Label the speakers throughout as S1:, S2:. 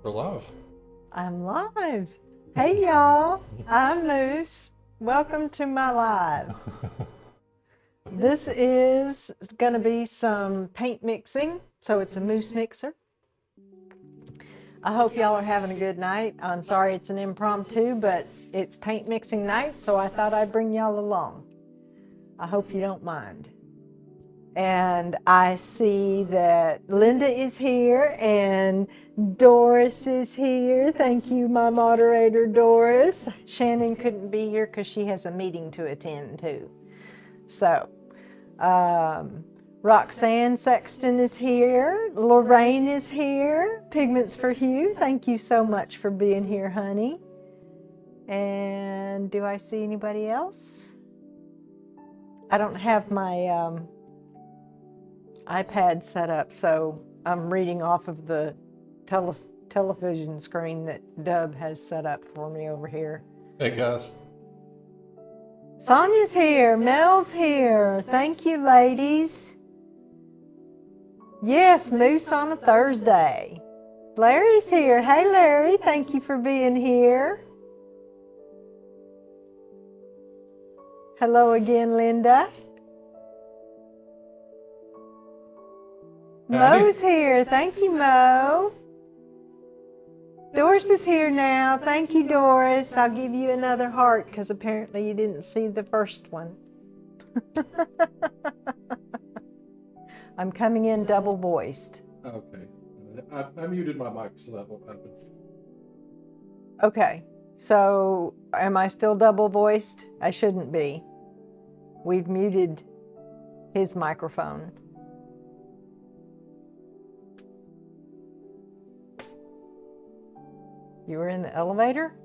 S1: We're live.
S2: I'm live. Hey y'all, I'm Moose. Welcome to my live. This is going to be some paint mixing, so it's a Moose mixer. I hope y'all are having a good night. I'm sorry it's an impromptu, but it's paint mixing night, so I thought I'd bring y'all along. I hope you don't mind. And I see that Linda is here and Doris is here. Thank you, my moderator, Doris. Shannon couldn't be here because she has a meeting to attend too. So, Roxanne Sexton is here. Lorraine is here. Pigments for Hugh. Thank you so much for being here, honey. And do I see anybody else? I don't have my iPad set up, so I'm reading off of the television screen that Dub has set up for me over here.
S1: Hey guys.
S2: Sonia's here, Mel's here. Thank you, ladies. Yes, Moose on a Thursday. Larry's here. Hey, Larry, thank you for being here. Hello again, Linda.
S1: Howdy.
S2: Mo's here. Thank you, Mo. Doris is here now. Thank you, Doris. I'll give you another heart because apparently you didn't see the first one. I'm coming in double voiced.
S1: Okay. I muted my mic, so that won't happen.
S2: Okay. So am I still double voiced? I shouldn't be. We've muted his microphone. You were in the elevator?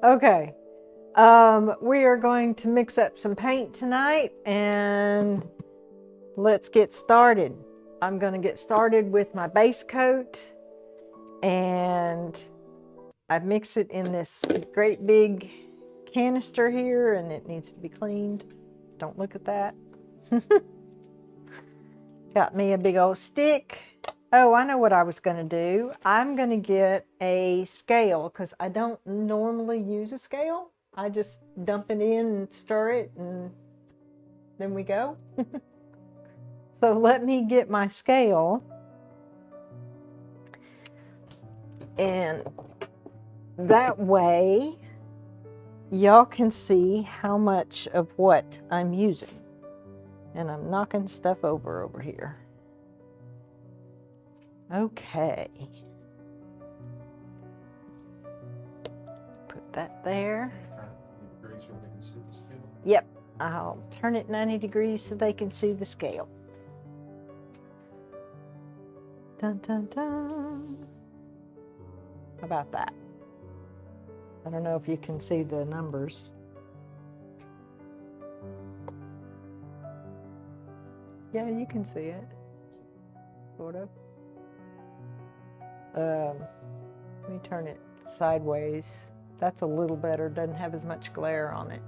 S2: Okay. We are going to mix up some paint tonight and let's get started. I'm going to get started with my base coat and I mix it in this great big canister here and it needs to be cleaned. Don't look at that. Got me a big old stick. Oh, I know what I was going to do. I'm going to get a scale because I don't normally use a scale. I just dump it in and stir it and then we go. So let me get my scale. And that way y'all can see how much of what I'm using. And I'm knocking stuff over here. Okay. Put that there. Yep, I'll turn it 90 degrees so they can see the scale. Dun, dun, dun. How about that? I don't know if you can see the numbers. Yeah, you can see it. Sort of. Let me turn it sideways. That's a little better. Doesn't have as much glare on it.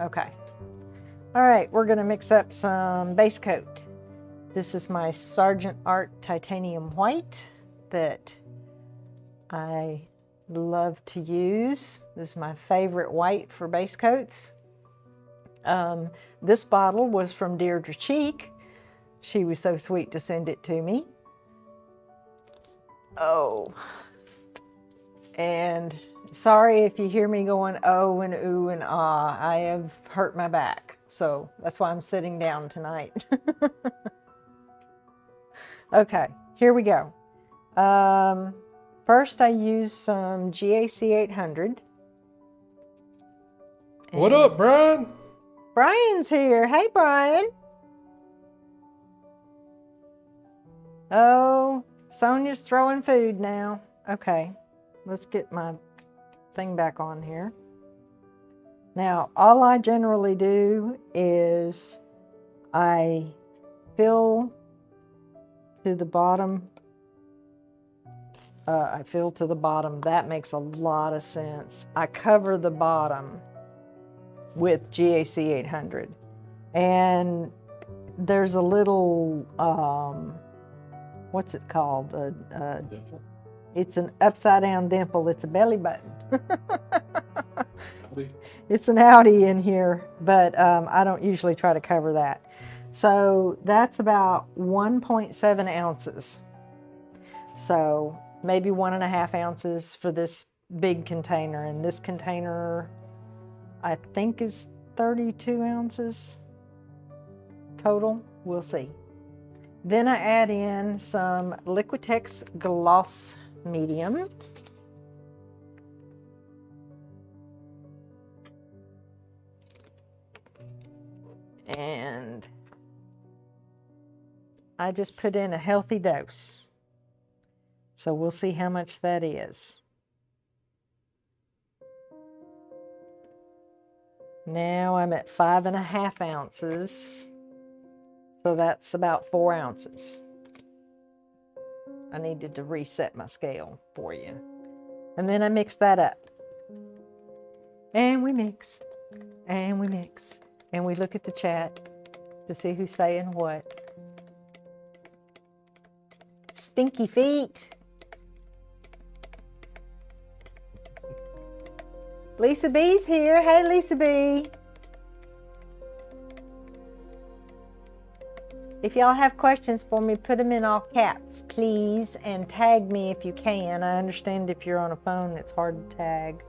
S2: Okay. All right, we're going to mix up some base coat. This is my Sargent Art Titanium White that I love to use. This is my favorite white for base coats. This bottle was from Deirdre Cheek. She was so sweet to send it to me. Oh, and sorry if you hear me going oh and ooh and ah. I have hurt my back, so that's why I'm sitting down tonight. Okay, here we go. First, I use some GAC 800.
S1: What up, Brian?
S2: Brian's here. Hey, Brian. Oh, Sonia's throwing food now. Okay, let's get my thing back on here. Now, all I generally do is I fill to the bottom. I fill to the bottom. That makes a lot of sense. I cover the bottom with GAC 800. And there's a little, what's it called?
S1: Dimple?
S2: It's an upside down dimple. It's a belly button.
S1: Audi?
S2: It's an Audi in here, but I don't usually try to cover that. So that's about 1.7 ounces. So maybe 1.5 ounces for this big container. And this container, I think, is 32 ounces total. We'll see. Then I add in some Liquitex Gloss Medium. And I just put in a healthy dose. So we'll see how much that is. Now I'm at 5.5 ounces. So that's about 4 ounces. I needed to reset my scale for you. And then I mix that up. And we mix. And we mix. And we look at the chat to see who's saying what. Stinky feet. Lisa B's here. Hey, Lisa B. If y'all have questions for me, put them in all caps, please, and tag me if you can. I understand if you're on a phone, it's hard to tag.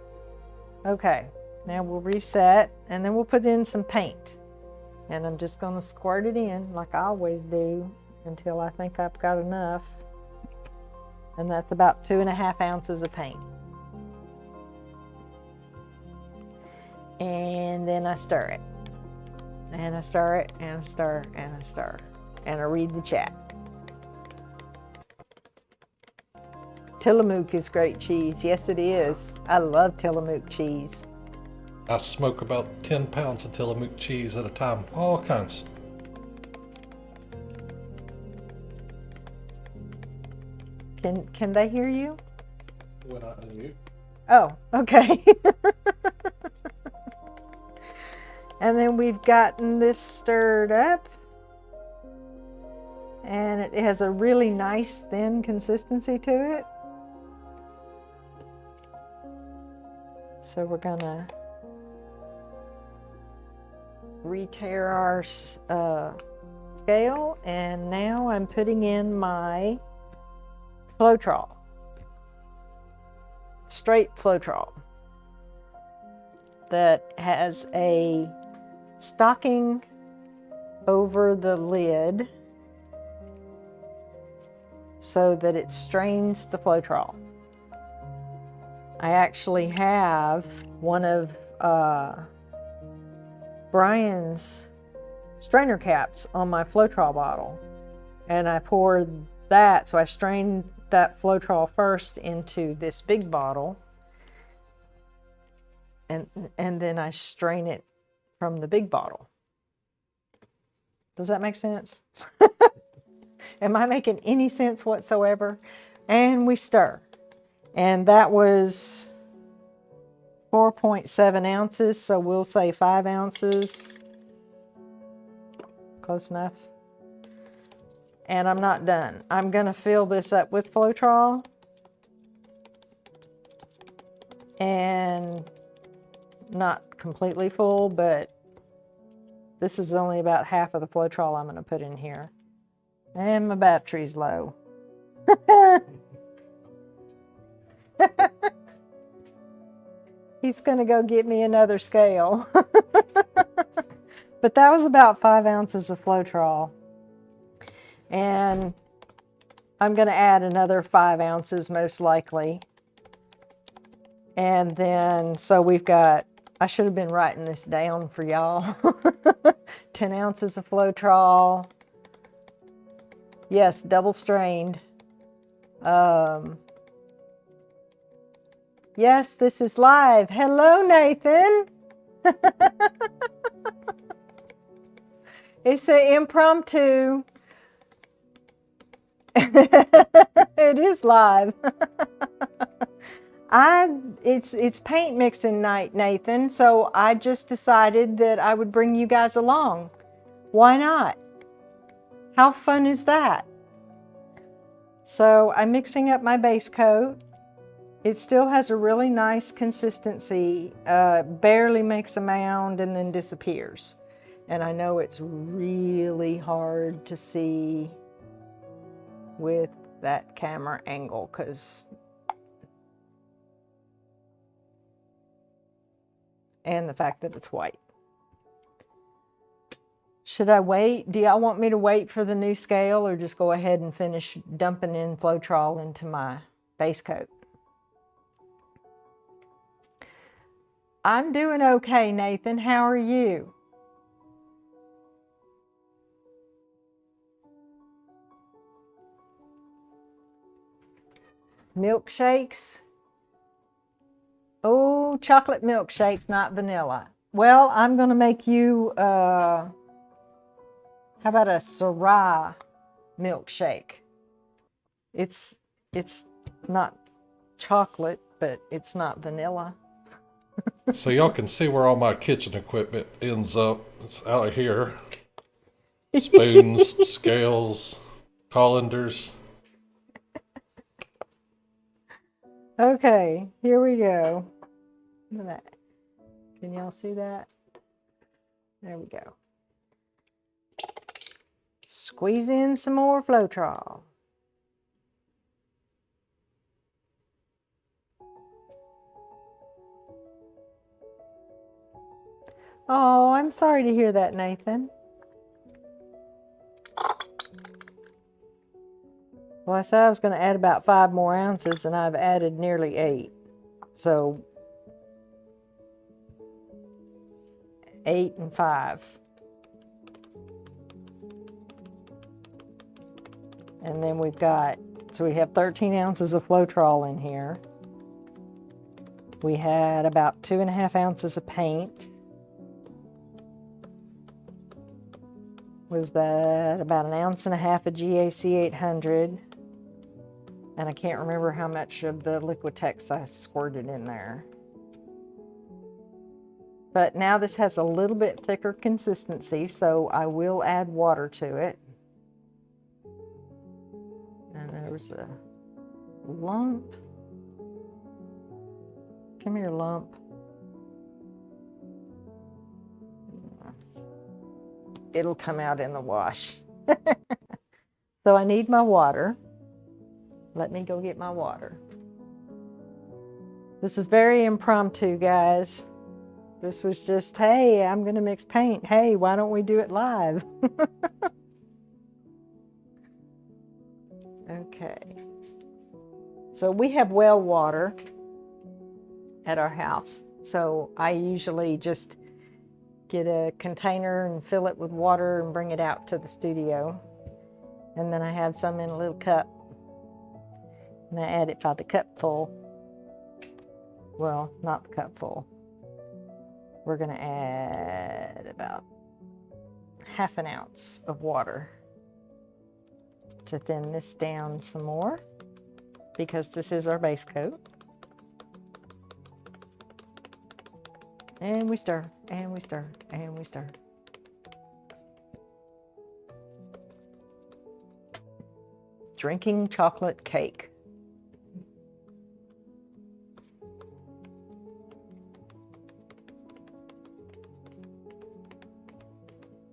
S2: Okay, now we'll reset, and then we'll put in some paint. And I'm just going to squirt it in like I always do until I think I've got enough. And that's about 2.5 ounces of paint. And then I stir it. And I stir it, and I stir, and I stir. And I read the chat. Tillamook is great cheese. Yes, it is. I love Tillamook cheese.
S1: I smoke about 10 pounds of Tillamook cheese at a time. All kinds.
S2: Can they hear you?
S1: When I unmute.
S2: Oh, okay. And then we've gotten this stirred up. And it has a really nice thin consistency to it. So we're gonna re-tear our scale, and now I'm putting in my Floetrol, straight Floetrol, that has a stocking over the lid so that it strains the Floetrol. I actually have one of Brian's strainer caps on my Floetrol bottle, and I poured that, so I strained that Floetrol first into this big bottle, and then I strain it from the big bottle. Does that make sense? Am I making any sense whatsoever? And we stir. And that was 4.7 ounces, so we'll say 5 ounces. Close enough. And I'm not done. I'm going to fill this up with Floetrol. And not completely full, but this is only about half of the Floetrol I'm going to put in here. And my battery's low. He's going to go get me another scale. But that was about 5 ounces of Floetrol. And I'm going to add another 5 ounces most likely. And then, so we've got, I should have been writing this down for y'all. 10 ounces of Floetrol. Yes, double strained. Yes, this is live. Hello, Nathan. It's an impromptu. It is live. It's paint mixing night, Nathan, so I just decided that I would bring you guys along. Why not? How fun is that? So I'm mixing up my base coat. It still has a really nice consistency, barely makes a mound and then disappears. And I know it's really hard to see with that camera angle and the fact that it's white. Should I wait? Do y'all want me to wait for the new scale or just go ahead and finish dumping in Floetrol into my base coat? I'm doing okay, Nathan. How are you? Milkshakes? Oh, chocolate milkshakes, not vanilla. Well, I'm going to make you, how about a Syrah milkshake? It's not chocolate, but it's not vanilla.
S1: So y'all can see where all my kitchen equipment ends up. It's out of here. Spoons, scales, colanders.
S2: Okay, here we go. Look at that. Can y'all see that? There we go. Squeeze in some more Floetrol. Oh, I'm sorry to hear that, Nathan. Well, I said I was going to add about 5 more ounces, and I've added nearly 8. So 8 and 5. And then we've got, so we have 13 ounces of Floetrol in here. We had about 2.5 ounces of paint. Was that about 1.5 ounces of GAC 800? And I can't remember how much of the Liquitex I squirted in there. But now this has a little bit thicker consistency, so I will add water to it. And there's a lump. Come here, lump. It'll come out in the wash. So I need my water. Let me go get my water. This is very impromptu, guys. This was just, hey, I'm going to mix paint. Hey, why don't we do it live? Okay. So we have well water at our house. So I usually just get a container and fill it with water and bring it out to the studio. And then I have some in a little cup. And I add it by the cupful. Well, not the cupful. We're going to add about 1/2 ounce of water to thin this down some more, because this is our base coat. And we stir, and we stir, and we stir. Drinking chocolate cake.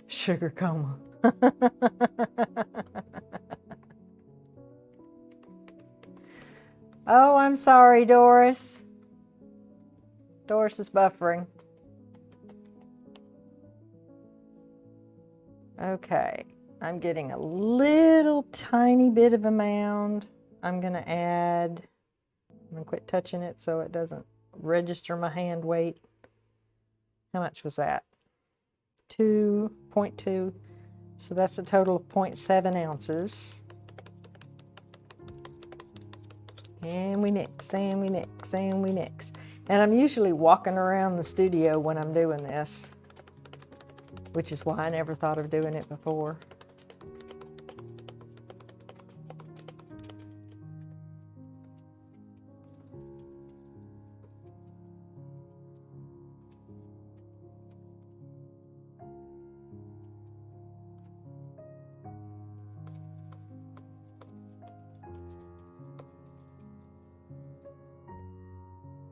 S2: Sugar coma. Oh, I'm sorry, Doris. Doris is buffering. Okay, I'm getting a little tiny bit of a mound. I'm gonna add, I'm gonna quit touching it so it doesn't register my hand weight. How much was that? 2.2. So that's a total of 0.7 ounces. And we mix, and we mix, and we mix. And I'm usually walking around the studio when I'm doing this, which is why I never thought of doing it before.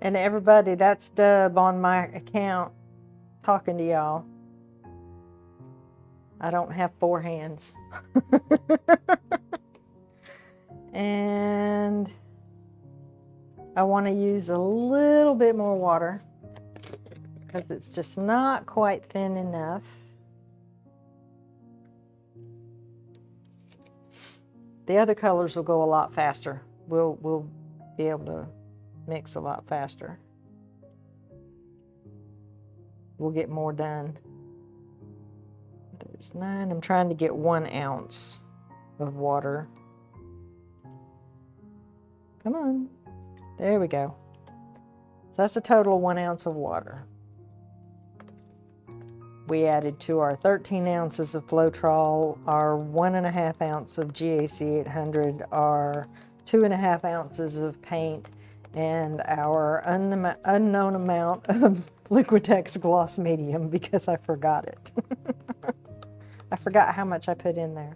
S2: And everybody, that's Dub on my account talking to y'all. I don't have 4 hands. And I want to use a little bit more water because it's just not quite thin enough. The other colors will go a lot faster. We'll be able to mix a lot faster. We'll get more done. There's 9. I'm trying to get 1 ounce of water. Come on. There we go. So that's a total of 1 ounce of water. We added to our 13 ounces of Floetrol, our 1.5 ounce of GAC 800, our 2.5 ounces of paint, and our unknown amount of Liquitex Gloss Medium because I forgot it. I forgot how much I put in there.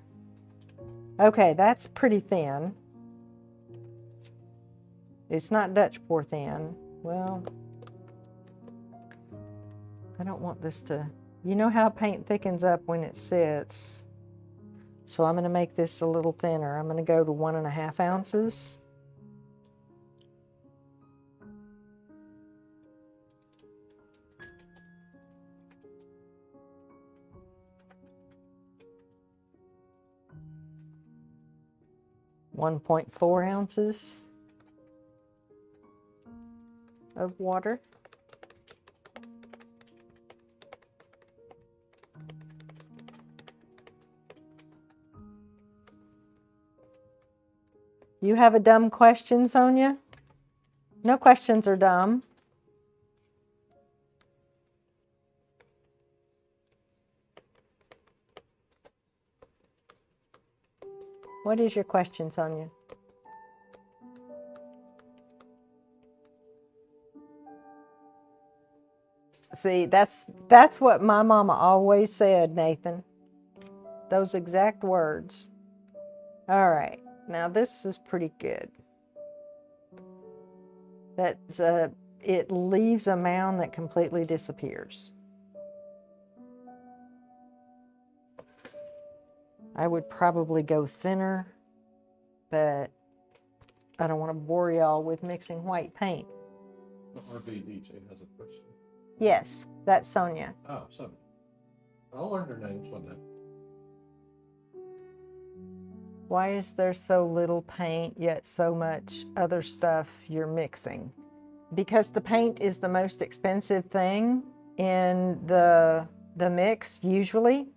S2: Okay, that's pretty thin. It's not Dutch pour thin. Well, I don't want this to... You know how paint thickens up when it sits. So I'm going to make this a little thinner. I'm going to go to 1.5 ounces. .4 ounces of water. You have a dumb question, Sonia? No questions are dumb. What is your question, Sonia? See, that's what my mama always said, Nathan. Those exact words. All right, now this is pretty good. That's it leaves a mound that completely disappears. I would probably go thinner, but I don't want to bore y'all with mixing white paint.
S1: The RV DJ has a question.
S2: Yes, that's Sonia.
S1: Oh, Sonia. I'll learn their names one day.
S2: Why is there so little paint yet so much other stuff you're mixing? Because the paint is the most expensive thing in the mix usually.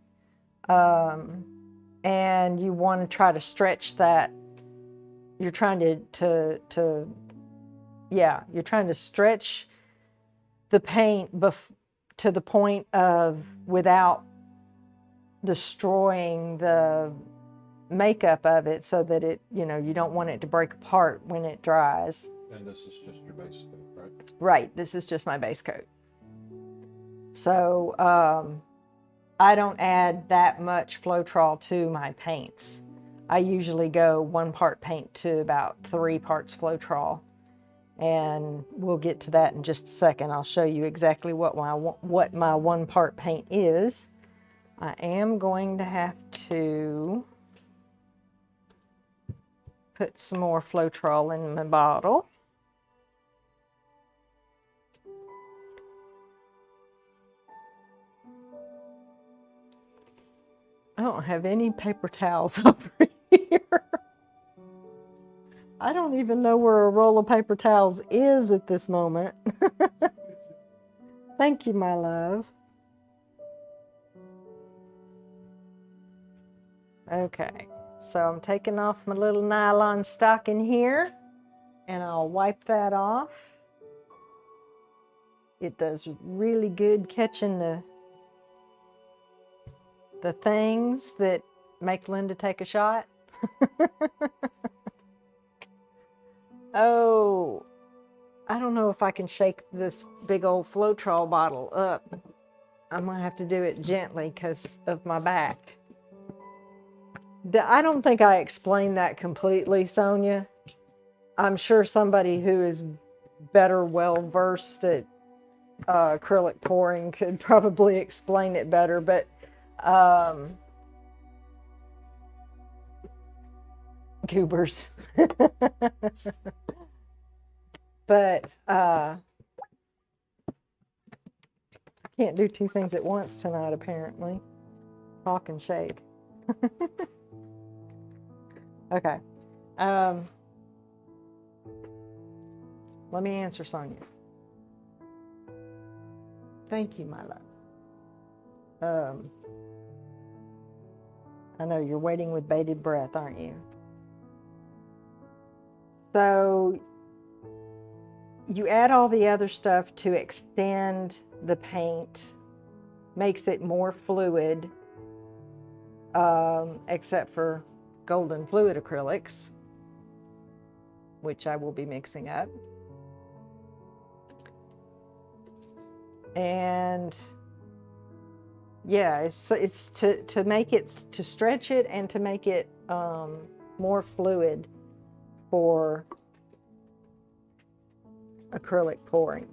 S2: And you want to try to stretch that. You're trying you're trying to stretch the paint to the point of without destroying the makeup of it, so that it, you don't want it to break apart when it dries.
S1: And this is just your base coat, right?
S2: Right, this is just my base coat. So I don't add that much Floetrol to my paints. I usually go 1 part paint to about 3 parts Floetrol. And we'll get to that in just a second. I'll show you exactly what my 1 part paint is. I am going to have to put some more Floetrol in my bottle. I don't have any paper towels over here. I don't even know where a roll of paper towels is at this moment. Thank you, my love. Okay, so I'm taking off my little nylon stocking here, and I'll wipe that off. It does really good catching the things that make Linda take a shot. Oh, I don't know if I can shake this big old Floetrol bottle up. I'm gonna have to do it gently because of my back. I don't think I explained that completely, Sonia. I'm sure somebody who is better well-versed at acrylic pouring could probably explain it better, but goobers. But I can't do two things at once tonight, apparently. Talk and shake. Okay. Let me answer Sonia. Thank you, my love. I know you're waiting with bated breath, aren't you? So you add all the other stuff to extend the paint, makes it more fluid, except for golden fluid acrylics, which I will be mixing up. And yeah, it's to make it, to stretch it and to make it more fluid for acrylic pouring.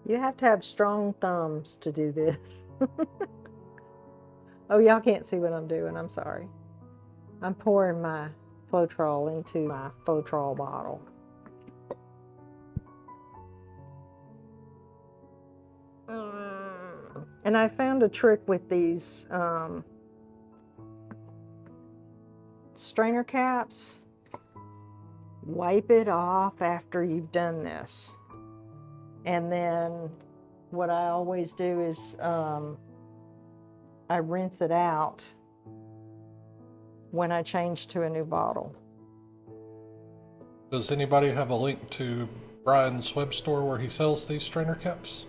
S2: You have to have strong thumbs to do this. Oh, y'all can't see what I'm doing. I'm sorry. I'm pouring my Floetrol into my Floetrol bottle. And I found a trick with these strainer caps. Wipe it off after you've done this. And then what I always do is I rinse it out when I change to a new bottle.
S1: Does anybody have a link to Brian's web store where he sells these strainer caps?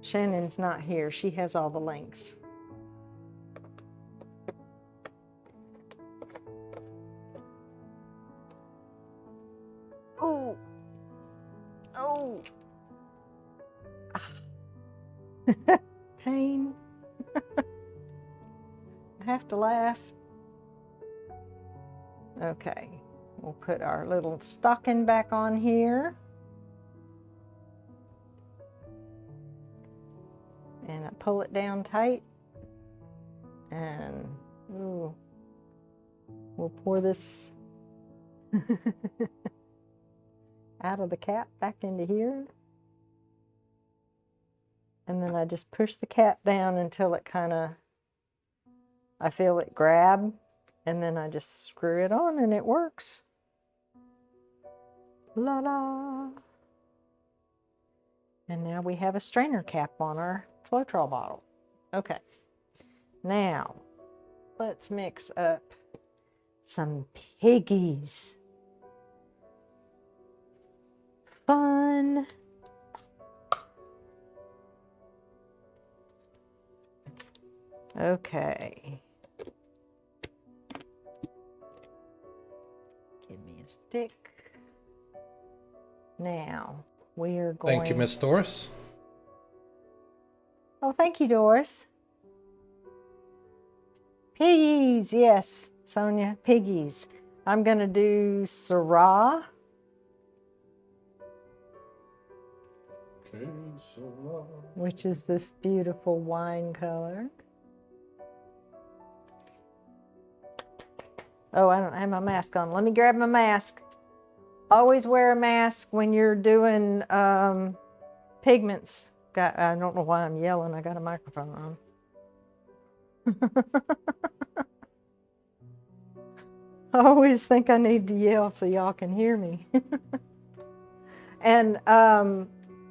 S2: Shannon's not here. She has all the links. Oh. Oh. Pain. I have to laugh. Okay. We'll put our little stocking back on here. And I pull it down tight. And ooh, we'll pour this out of the cap back into here. And then I just push the cap down until it kind of, I feel it grab, and then I just screw it on and it works. La la. And now we have a strainer cap on our Floetrol bottle. Okay. Now, let's mix up some piggies. Fun. Okay. Give me a stick. Now, we are going...
S1: Thank you, Miss Doris.
S2: Oh, thank you, Doris. Piggies, yes, Sonia, piggies. I'm going to do Syrah.
S1: Okay, Syrah.
S2: Which is this beautiful wine color. Oh, I don't have my mask on. Let me grab my mask. Always wear a mask when you're doing pigments. I don't know why I'm yelling. I got a microphone on. I always think I need to yell so y'all can hear me. And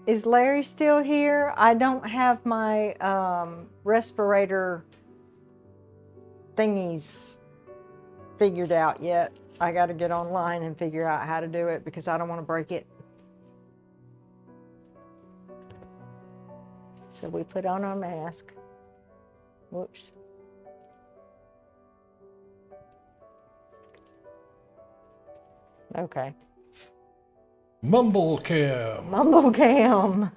S2: is Larry still here? I don't have my respirator thingies figured out yet. I got to get online and figure out how to do it because I don't want to break it. So we put on our mask. Whoops. Okay.
S1: Mumble cam.
S2: Mumble cam.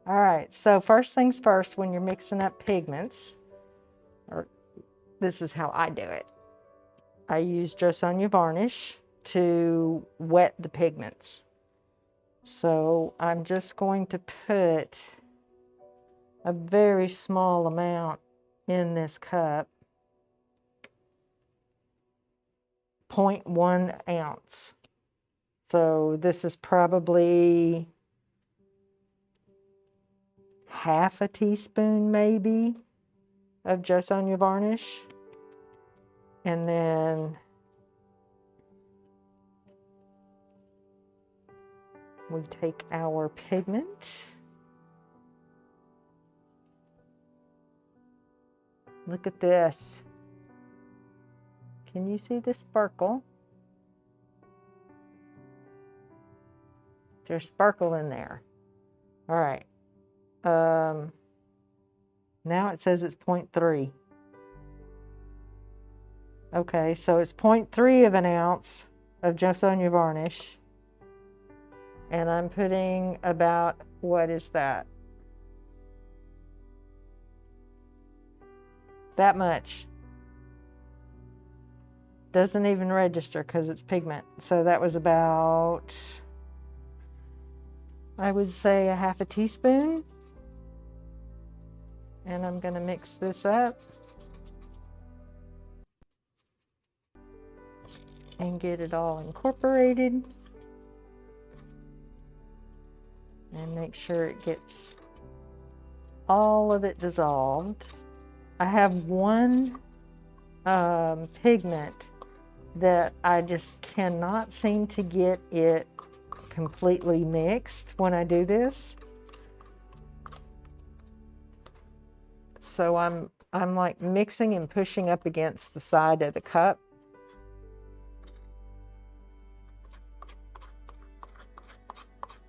S2: All right, so first things first, when you're mixing up pigments, or this is how I do it. I use Just Sonia varnish to wet the pigments. So I'm just going to put a very small amount in this cup, 0.1 ounce. So this is probably half a teaspoon maybe of Just Sonia varnish. And then we take our pigment. Look at this. Can you see the sparkle? There's sparkle in there. All right. Now it says it's 0.3. Okay, so it's 0.3 of an ounce of Just Sonia varnish. And I'm putting about, what is that? That much. Doesn't even register because it's pigment. So that was about, I would say, a half a teaspoon. And I'm going to mix this up and get it all incorporated. And make sure it gets all of it dissolved. I have one pigment that I just cannot seem to get it completely mixed when I do this. So I'm like mixing and pushing up against the side of the cup.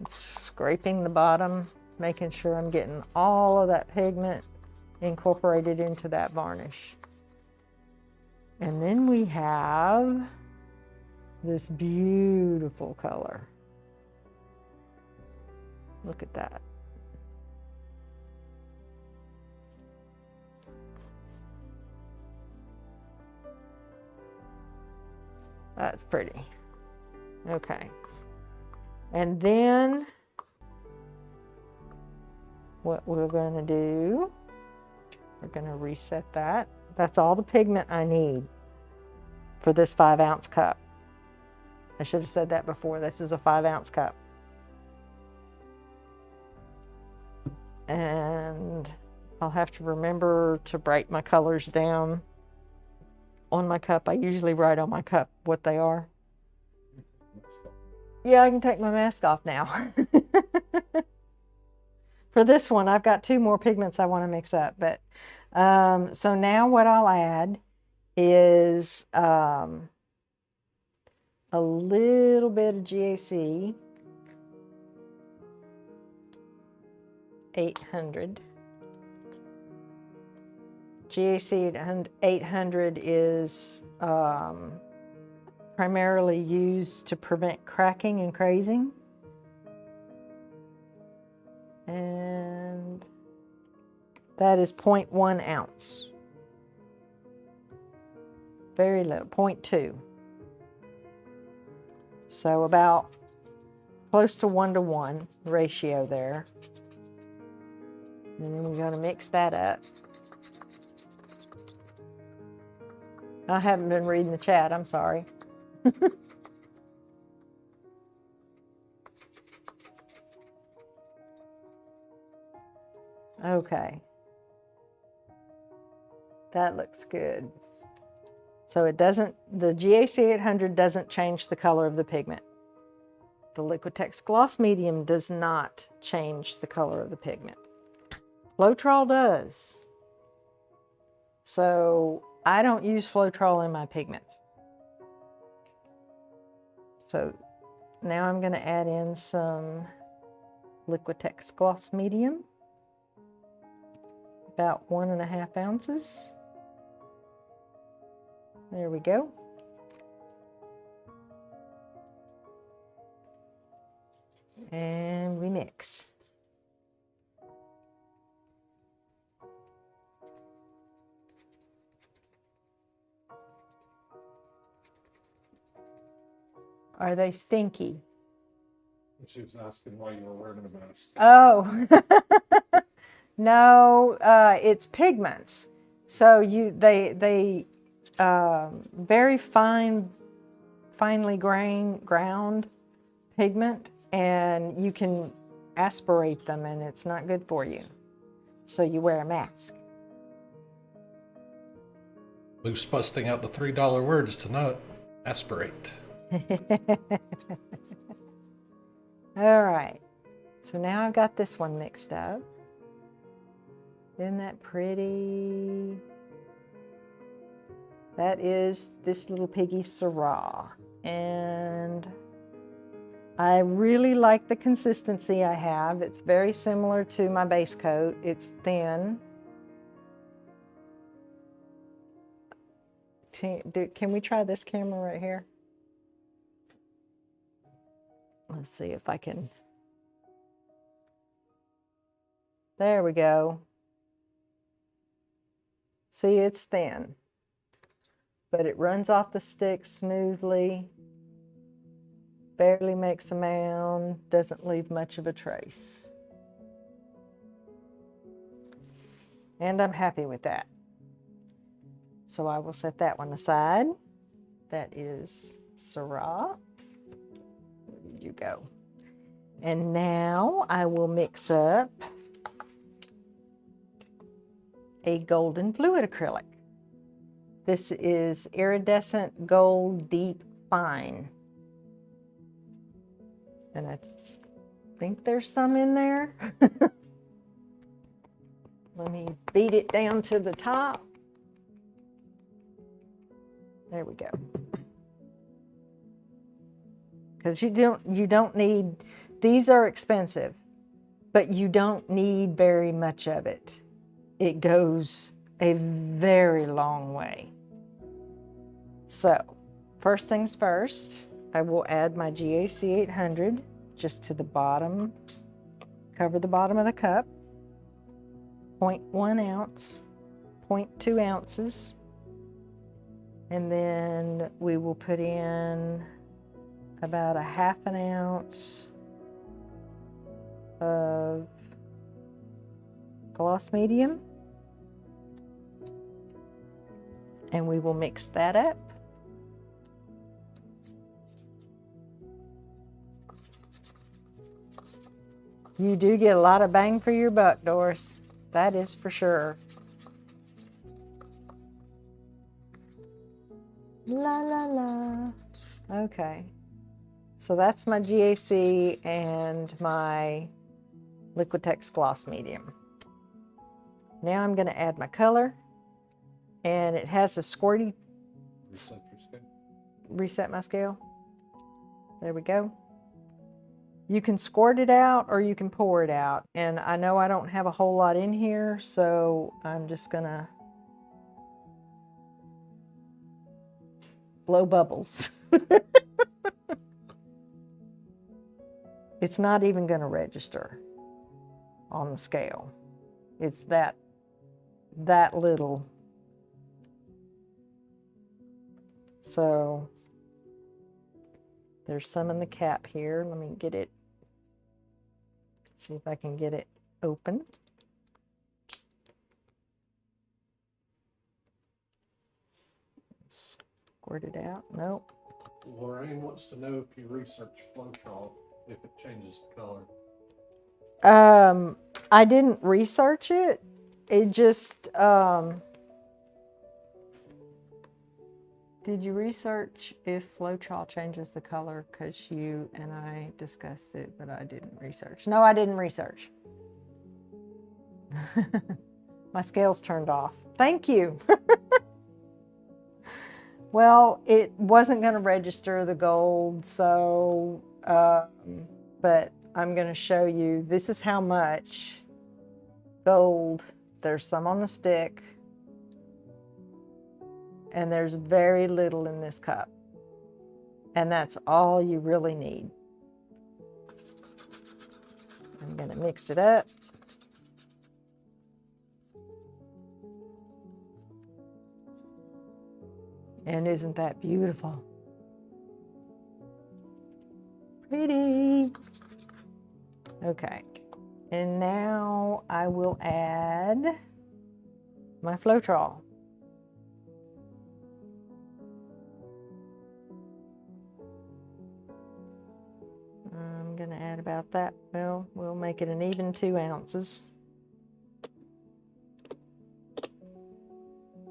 S2: Scraping the bottom, making sure I'm getting all of that pigment incorporated into that varnish. And then we have this beautiful color. Look at that. That's pretty. Okay. And then what we're going to do, we're going to reset that. That's all the pigment I need for this 5-ounce cup. I should have said that before. This is a 5-ounce cup. And I'll have to remember to write my colors down on my cup. I usually write on my cup what they are. Yeah, I can take my mask off now. For this one, I've got 2 more pigments I want to mix up. But so now what I'll add is a little bit of GAC 800. GAC 800 is primarily used to prevent cracking and crazing. And that is 0.1 ounce. Very low, 0.2. So about close to 1-to-1 ratio there. And then we're going to mix that up. I haven't been reading the chat, I'm sorry. Okay. That looks good. So it doesn't, the GAC 800 doesn't change the color of the pigment. The Liquitex Gloss Medium does not change the color of the pigment. Floetrol does. So I don't use Floetrol in my pigments. So now I'm going to add in some Liquitex Gloss Medium. About 1.5 ounces. There we go. mix. Are they stinky?
S1: She was asking why you were wearing a mask.
S2: Oh, no, it's pigments. So they very finely ground pigment, and you can aspirate them, and it's not good for you. So you wear a mask.
S1: Moose busting out the $3 words tonight. Aspirate.
S2: All right, so now I've got this one mixed up. Isn't that pretty? That is this little piggy Syrah. And I really like the consistency I have. It's very similar to my base coat. It's thin. Can we try this camera right here? Let's see if I can. There we go. See, it's thin, but it runs off the stick smoothly, barely makes a mound, doesn't leave much of a trace. And I'm happy with that. So I will set that one aside. That is Syrah. There you go. And now I will mix up a golden fluid acrylic. This is iridescent gold deep fine. And I think there's some in there. Let me beat it down to the top. There we go. Because you don't need, these are expensive, but you don't need very much of it. It goes a very long way. So, first things first, I will add my GAC 800 just to the bottom, cover the bottom of the cup, 0.1 ounce, 0.2 ounces, and then we will put in about a half an ounce of gloss medium, and we will mix that up. You do get a lot of bang for your buck, Doris. That is for sure. La la la. Okay. So that's my GAC and my Liquitex gloss medium. Now I'm going to add my color, and it has a squirty.
S1: Reset your scale.
S2: Reset my scale. There we go. You can squirt it out or you can pour it out. And I know I don't have a whole lot in here, so I'm just gonna blow bubbles. It's not even gonna register on the scale. It's that little. So there's some in the cap here. Let me get it. See if I can get it open. Squirt it out. Nope.
S1: Lorraine wants to know if you research Flowchart, if it changes the color.
S2: I didn't research it. It just, did you research if Flowchart changes the color? Because you and I discussed it, but I didn't research. No, I didn't research. My scale's turned off. Thank you. Well, it wasn't going to register the gold, so, but I'm going to show you. This is how much gold. There's some on the stick. And there's very little in this cup. And that's all you really need. I'm going to mix it up. And isn't that beautiful? Pretty. Okay. And now I will add my Floetrol. I'm going to add about that. Well, we'll make it an even 2 ounces.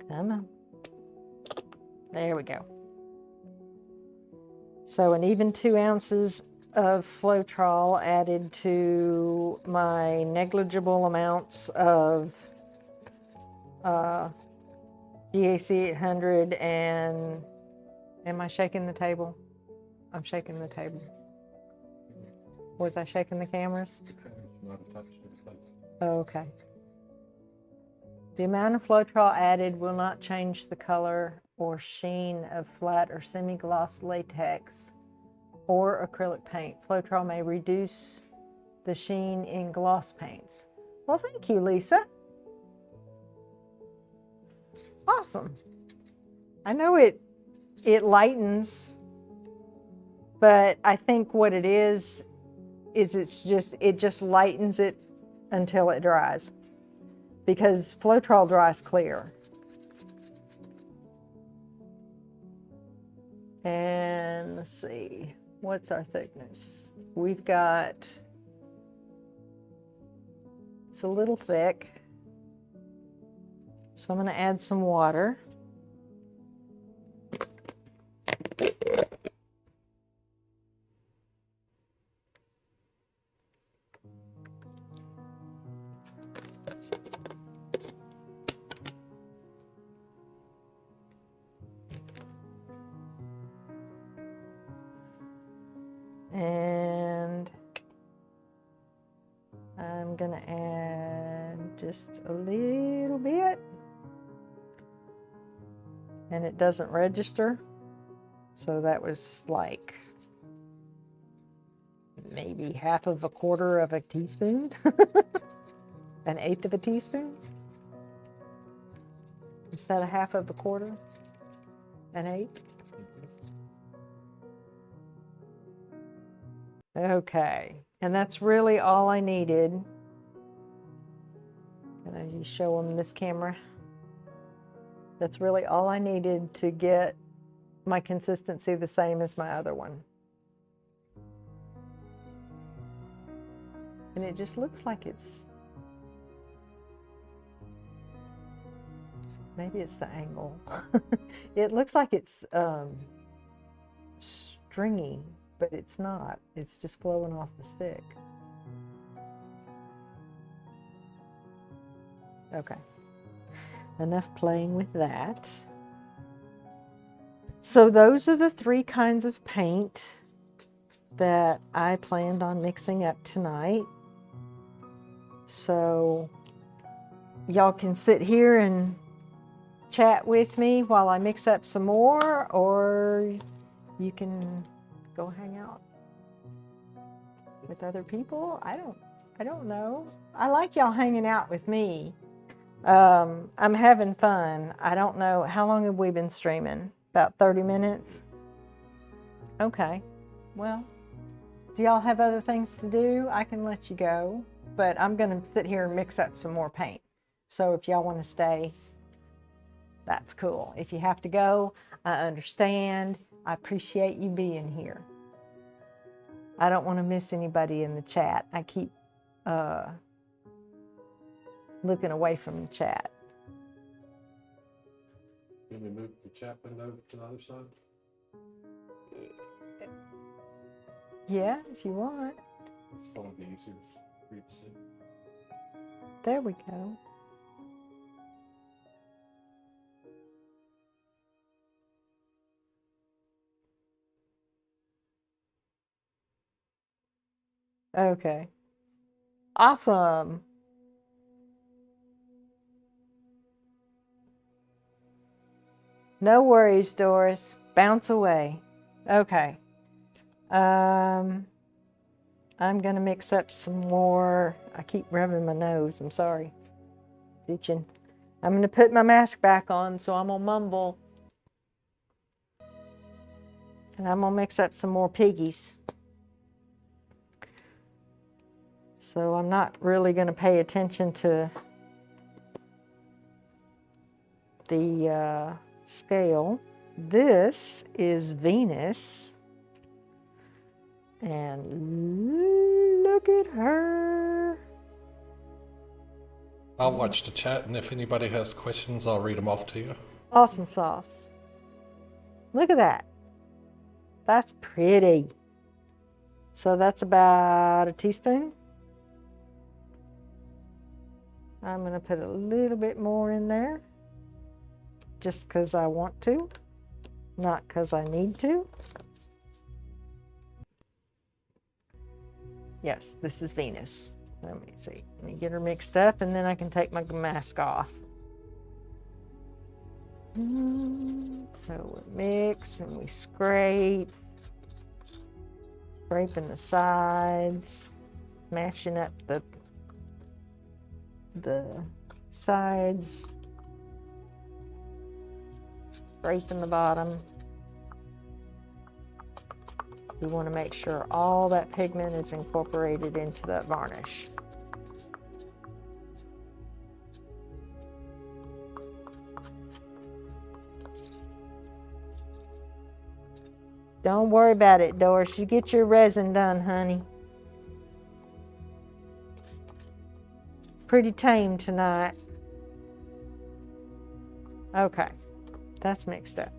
S2: Come on. There we go. So an even 2 ounces of Floetrol added to my negligible amounts of GAC 800 and, am I shaking the table? I'm shaking the table. Was I shaking the cameras? Oh, okay. The amount of Floetrol added will not change the color or sheen of flat or semi-gloss latex or acrylic paint. Floetrol may reduce the sheen in gloss paints. Well, thank you, Lisa. Awesome. I know it lightens, but I think what it is it just lightens it until it dries, because Floetrol dries clear. And let's see, what's our thickness? We've got, it's a little thick, so I'm going to add some water. And I'm going to add just a little bit. And it doesn't register. So that was like maybe half of a quarter of a teaspoon. An eighth of a teaspoon. Is that a half of a quarter? An eighth? Okay, and that's really all I needed. Can I just show them this camera? That's really all I needed to get my consistency the same as my other one. And it just looks like it's, maybe it's the angle. It looks like it's stringy, but it's not. It's just flowing off the stick. Okay. Enough playing with that. So those are the 3 kinds of paint that I planned on mixing up tonight. So y'all can sit here and chat with me while I mix up some more, or you can go hang out with other people. I don't know. I like y'all hanging out with me. I'm having fun. I don't know, how long have we been streaming? About 30 minutes? Okay. Well, do y'all have other things to do? I can let you go, but I'm gonna sit here and mix up some more paint. So if y'all wanna stay, that's cool. If you have to go, I understand. I appreciate you being here. I don't want to miss anybody in the chat. I keep looking away from the chat.
S1: Can we move the chat window to the other side?
S2: Yeah, if you want.
S1: It's going to be easier for you to see.
S2: There we go. Okay. Awesome. No worries, Doris. Bounce away. Okay. I'm going to mix up some more. I keep rubbing my nose. I'm sorry. It's itching. I'm going to put my mask back on, so I'm going to mumble. And I'm going to mix up some more piggies. So I'm not really going to pay attention to the scale. This is Venus. And look at her.
S1: I'll watch the chat, and if anybody has questions, I'll read them off to you.
S2: Awesome sauce. Look at that. That's pretty. So that's about a teaspoon. I'm going to put a little bit more in there just because I want to, not because I need to. Yes, this is Venus. Let me see. Let me get her mixed up and then I can take my mask off. So we mix and we scrape. Scraping the sides, smashing up the sides, scraping the bottom. We want to make sure all that pigment is incorporated into that varnish. Don't worry about it, Doris. You get your resin done, honey. Pretty tame tonight. Okay, that's mixed up.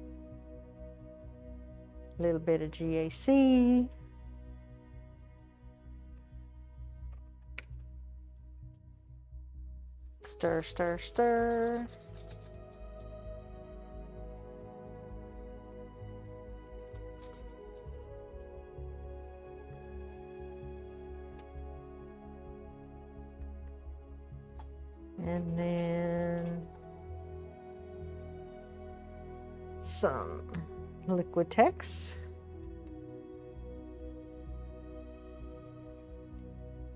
S2: A little bit of GAC. Stir, stir, stir. And then some Liquitex.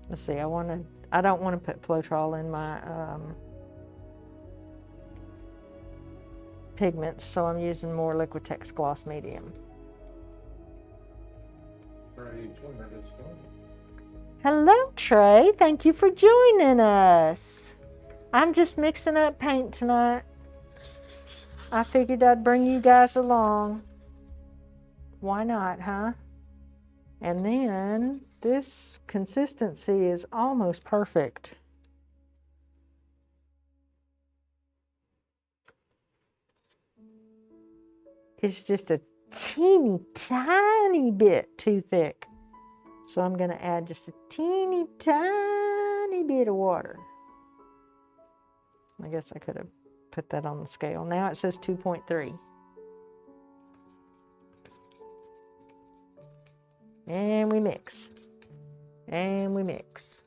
S2: Let's see, I don't want to put Floetrol in my pigments, so I'm using more Liquitex Gloss Medium. Hello, Trey. Thank you for joining us. I'm just mixing up paint tonight. I figured I'd bring you guys along. Why not, huh? And then this consistency is almost perfect. It's just a teeny tiny bit too thick. So I'm going to add just a teeny tiny bit of water. I guess I could have put that on the scale. Now it says 2.3. And we mix. And we mix.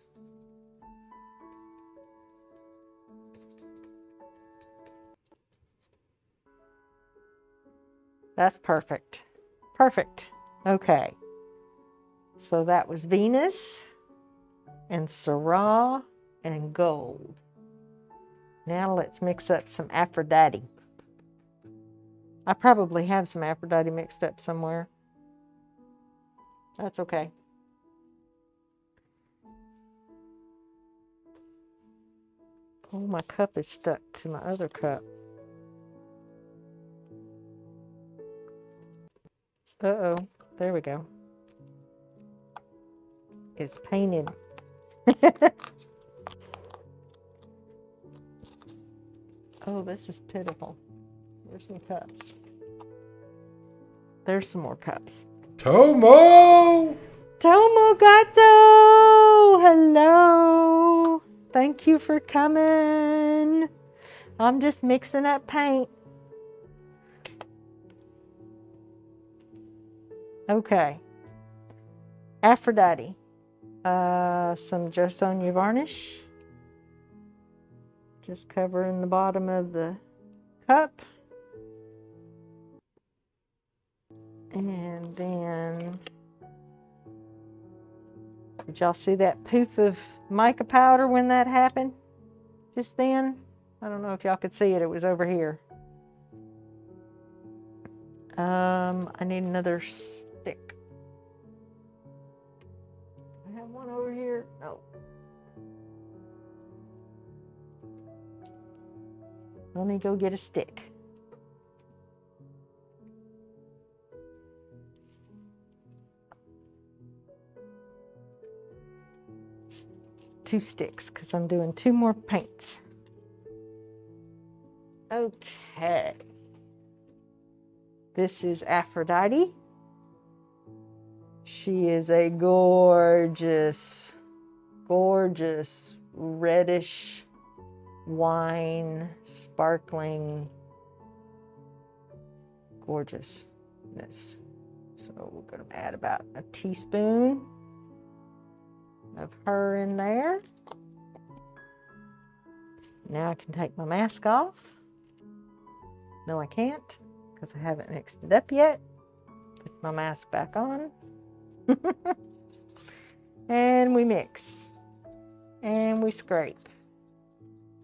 S2: That's perfect. Perfect. Okay. So that was Venus and Syrah and gold. Now let's mix up some Aphrodite. I probably have some Aphrodite mixed up somewhere. That's okay. Oh, my cup is stuck to my other cup. Uh-oh, there we go. It's painted. Oh, this is pitiful. Where's my cups? There's some more cups.
S1: Tomo!
S2: Tomogato! Hello! Thank you for coming. I'm just mixing up paint. Okay. Aphrodite. Some Just Sonia varnish. Just covering the bottom of the cup. And then Did y'all see that poof of mica powder when that happened? Just then? I don't know if y'all could see it. It was over here. I need another stick. I have one over here. No. Let me go get a stick. Two sticks, because I'm doing two more paints. Okay. This is Aphrodite. She is a gorgeous, gorgeous reddish wine, sparkling gorgeousness. So we're going to add about a teaspoon of her in there. Now I can take my mask off. No, I can't, because I haven't mixed it up yet. Put my mask back on. And we mix. And we scrape.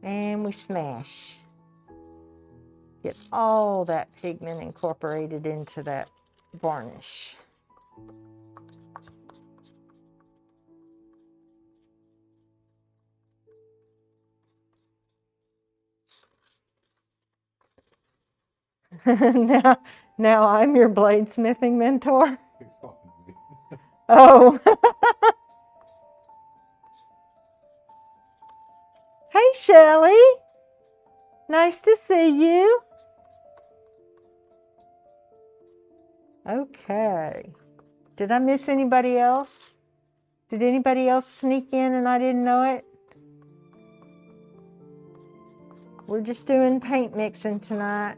S2: And we smash. Get all that pigment incorporated into that varnish. now I'm your bladesmithing mentor. Oh. Hey, Shelley. Nice to see you. Okay. Did I miss anybody else? Did anybody else sneak in and I didn't know it? We're just doing paint mixing tonight.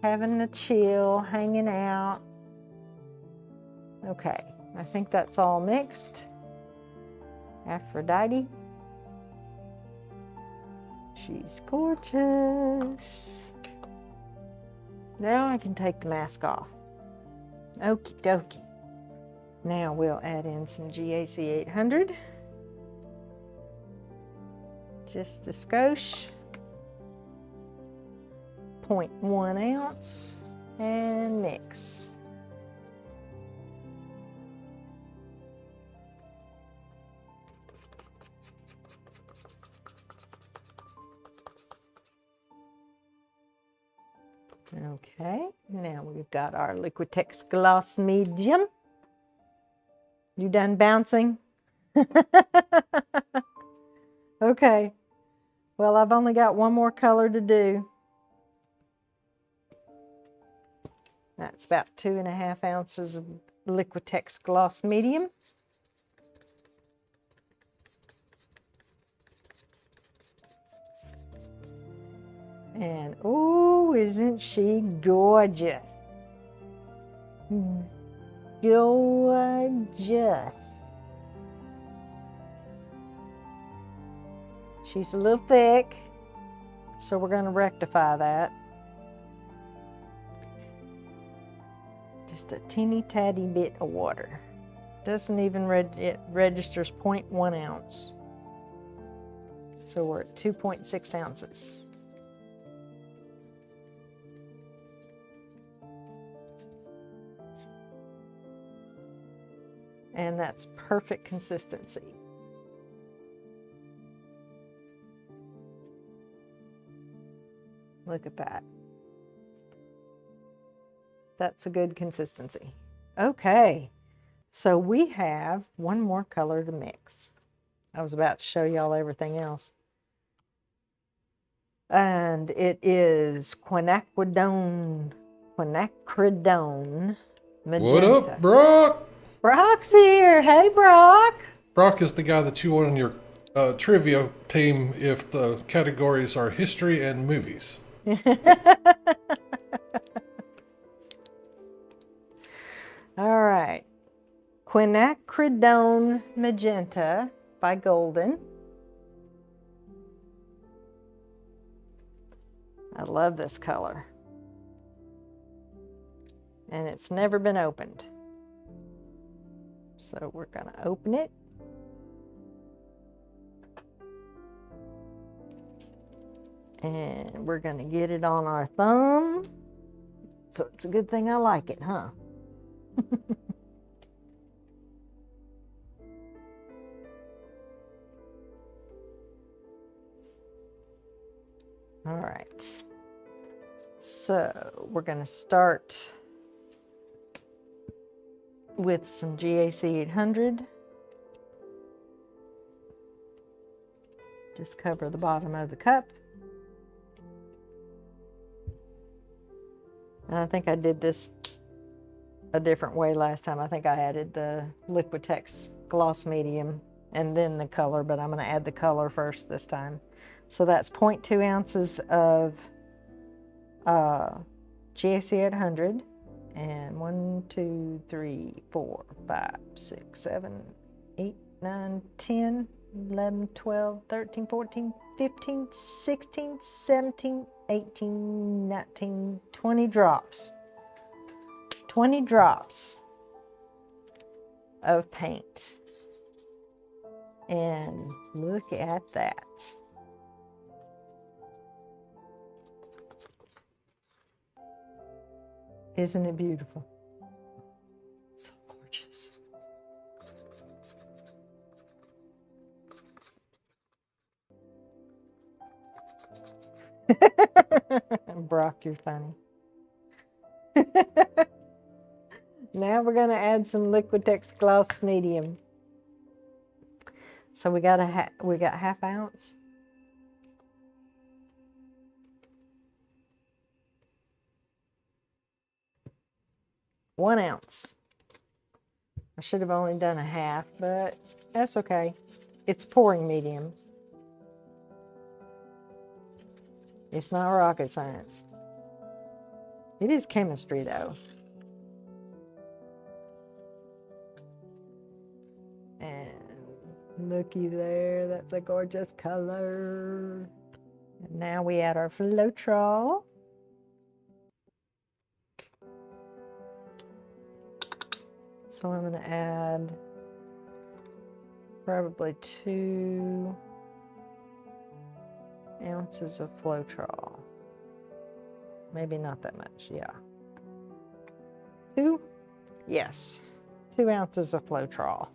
S2: Having a chill, hanging out. Okay, I think that's all mixed. Aphrodite. She's gorgeous. Now I can take the mask off. Okie dokie. Now we'll add in some GAC 800. Just a skosh. 0.1 ounce. And mix. Okay, now we've got our Liquitex Gloss Medium. You done bouncing? Okay, well, I've only got one more color to do. That's about 2.5 ounces of Liquitex Gloss Medium. And, oh, isn't she gorgeous? Gorgeous. She's a little thick, so we're going to rectify that. Just a teeny tatty bit of water. Doesn't even it registers 0.1 ounce. So we're at 2.6 ounces. And that's perfect consistency. Look at that. That's a good consistency. Okay, so we have one more color to mix. I was about to show y'all everything else. And it is quinacridone magenta.
S1: What up, Brock?
S2: Brock's here. Hey, Brock.
S1: Brock is the guy that you want on your trivia team if the categories are history and movies.
S2: All right. Quinacridone Magenta by Golden. I love this color. And it's never been opened. So we're going to open it. And we're going to get it on our thumb. So it's a good thing I like it, huh? All right. So we're going to start with some GAC 800. Just cover the bottom of the cup. And I think I did this a different way last time. I think I added the Liquitex gloss medium and then the color, but I'm going to add the color first this time. So that's 0.2 ounces of GAC 800 and 1, 2, 3, 4, 5, 6, 7, 8, 9, 10, 11, 12, 13, 14, 15, 16, 17, 18, 19, 20 drops. 20 drops of paint. And look at that. Isn't it beautiful? So gorgeous. Brock, you're funny. Now we're going to add some Liquitex gloss medium. So we got half ounce. One ounce. I should have only done a half, but that's okay. It's pouring medium. It's not rocket science. It is chemistry, though. And looky there, that's a gorgeous color. And now we add our Floetrol. So I'm going to add probably 2 ounces of Floetrol. Maybe not that much, yeah. 2? Yes, 2 ounces of Floetrol.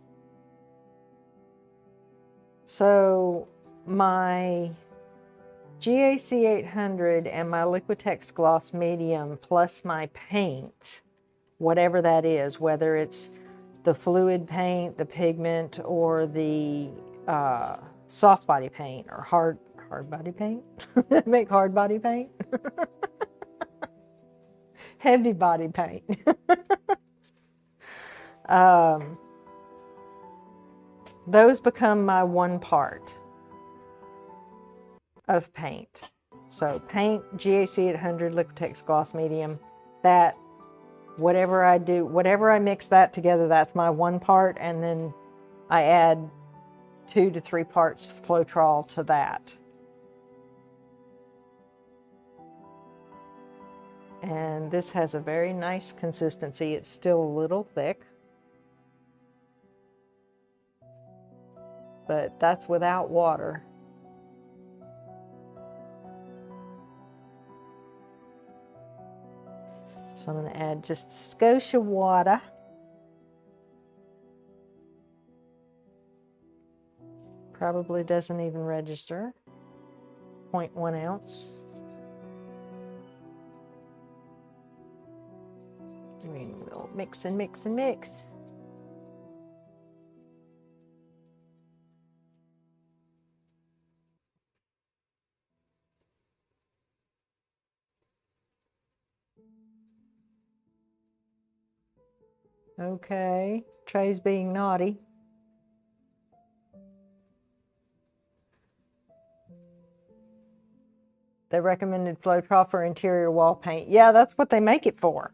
S2: So my GAC 800 and my Liquitex gloss medium plus my paint, whatever that is, whether it's the fluid paint, the pigment, or the soft body paint or hard body paint. Make hard body paint. Heavy body paint. Those become my one part of paint. So paint, GAC 800, Liquitex gloss medium, that whatever I do, whatever I mix that together, that's my one part, and then I add 2 to 3 parts Floetrol to that. And this has a very nice consistency. It's still a little thick, but that's without water. So I'm going to add just a skosh of water. Probably doesn't even register. 0.1 ounce. And we'll mix and mix and mix. Okay, Trey's being naughty. They recommended Floetrol for interior wall paint. Yeah, that's what they make it for.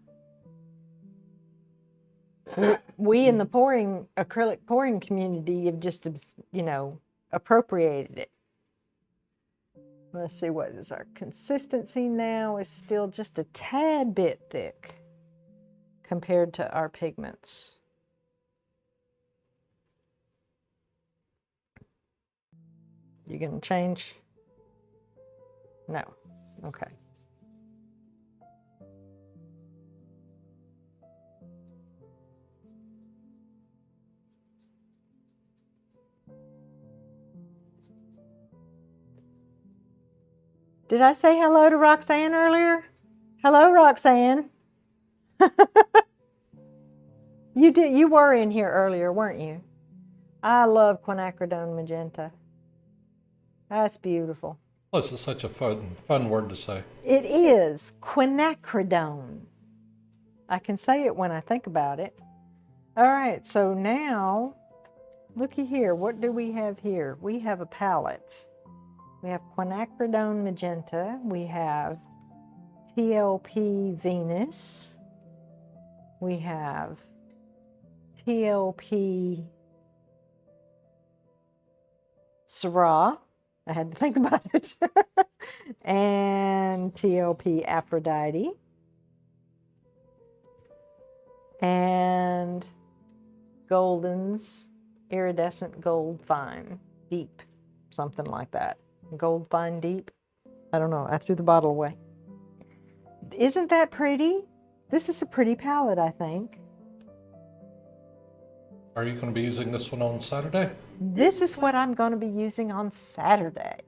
S2: We in the acrylic pouring community have just, you know, appropriated it. Let's see, what is our consistency now? Is still just a tad bit thick compared to our pigments. going to change? No. Okay. Did I say hello to Roxanne earlier? Hello, Roxanne. You were in here earlier, weren't you? I love quinacridone magenta. That's beautiful.
S1: Plus, it's such a fun word to say.
S2: It is quinacridone. I can say it when I think about it. All right, so now, looky here. What do we have here? We have a palette. We have quinacridone magenta. We have TLP Venus. We have TLP Syrah. I had to think about it. And TLP Aphrodite. And Golden's Iridescent Gold Fine Deep. Something like that. Gold Fine Deep. I don't know. I threw the bottle away. Isn't that pretty? This is a pretty palette, I think.
S1: Are you going to be using this one on Saturday?
S2: This is what I'm going to be using on Saturday,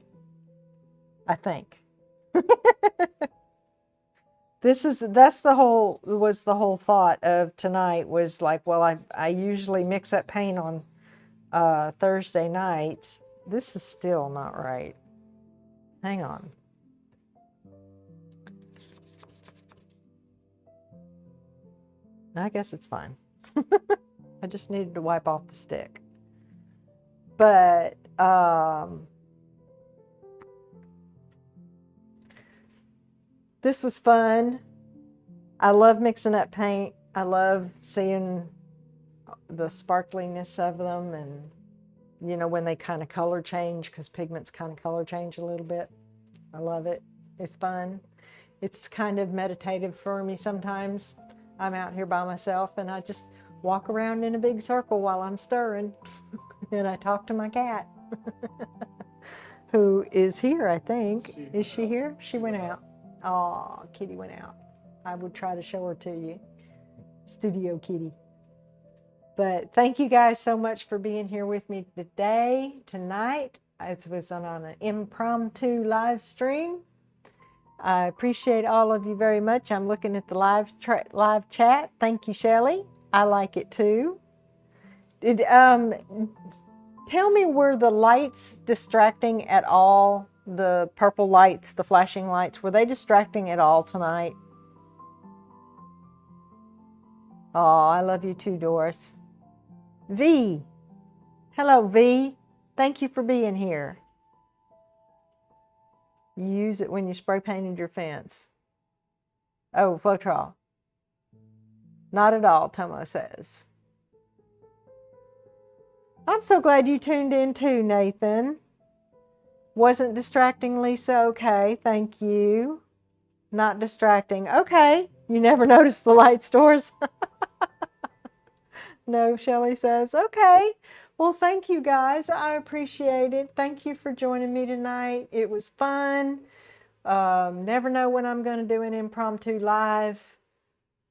S2: I think. That's the whole thought of tonight was like, well, I usually mix up paint on Thursday nights. This is still not right. Hang on. I guess it's fine. I just needed to wipe off the stick. But this was fun. I love mixing up paint. I love seeing the sparkliness of them, and you know, when they kind of color change, because pigments kind of color change a little bit. I love it. It's fun. It's kind of meditative for me sometimes. I'm out here by myself and I just walk around in a big circle while I'm stirring. And I talk to my cat, who is here, I think. Is she here? She went out. Oh, Kitty went out. I would try to show her to you. Studio Kitty. But thank you guys so much for being here with me tonight. It was on an impromptu live stream. I appreciate all of you very much. I'm looking at the live chat. Thank you, Shelly. I like it too. Tell me, were the lights distracting at all? The purple lights, the flashing lights, were they distracting at all tonight? Oh, I love you too, Doris. V. Hello, V. Thank you for being here. You use it when you spray painted your fence. Oh, Floetrol. Not at all, Tomo says. I'm so glad you tuned in too, Nathan. Wasn't distracting, Lisa? Okay, thank you. Not distracting. Okay, you never noticed the light stores? No, Shelly says. Okay, well, thank you guys. I appreciate it. Thank you for joining me tonight. It was fun. Never know when I'm going to do an impromptu live.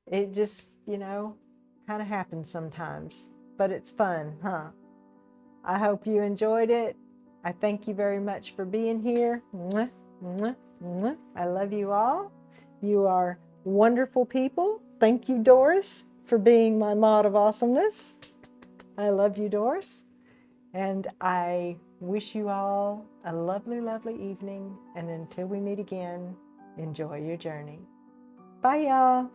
S2: It just, you know, kind of happens sometimes. But it's fun, huh? I hope you enjoyed it. I thank you very much for being here. Mwah, mwah, mwah. I love you all. You are wonderful people. Thank you, Doris, for being my mod of awesomeness. I love you, Doris. And I wish you all a lovely, lovely evening. And until we meet again, enjoy your journey. Bye, y'all.